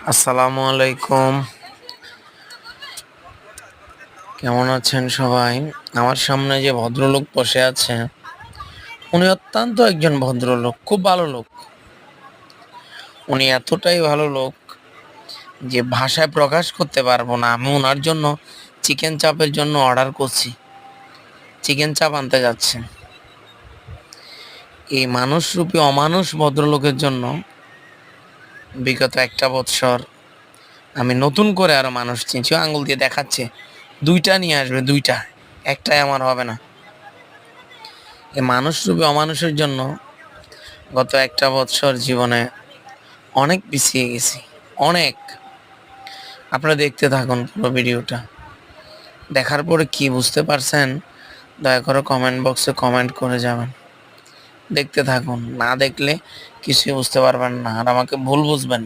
আসসালামু আলাইকুম। কেমন আছেন সবাই? আমার সামনে যে ভদ্রলোক বসে আছে, উনি অত্যন্ত একজন ভদ্রলোক, খুব ভালো লোক। উনি এতটাই ভালো লোক যে ভাষায় প্রকাশ করতে পারবো না। আমি উনার জন্য চিকেন চাপের জন্য অর্ডার করছি। চিকেন চাপ আনতে যাচ্ছে। এই মানুষরূপী অমানুষ ভদ্রলোকের জন্য বিগত ১ বৎসর আমি নতুন করে আরো মানুষ চিনছি। ও আঙুল দিয়ে দেখাচ্ছে। ২ টা নিয়ে আসবে, ২ টা। একটাই আমার হবে না। এই মানুষরূপী অমানুষের জন্য গত ১ বৎসর জীবনে অনেক পিছিয়ে গেছি, অনেক। আপনারা দেখতে থাকুন পুরো ভিডিওটা। দেখার পরে কি বুঝতে পারছেন, দয়া করে কমেন্ট বক্সে কমেন্ট করে যাবেন। দেখতে থাকুন, না দেখলে কিছুই বুঝতে পারবেন না আর আমাকে ভুল বুঝবেন না।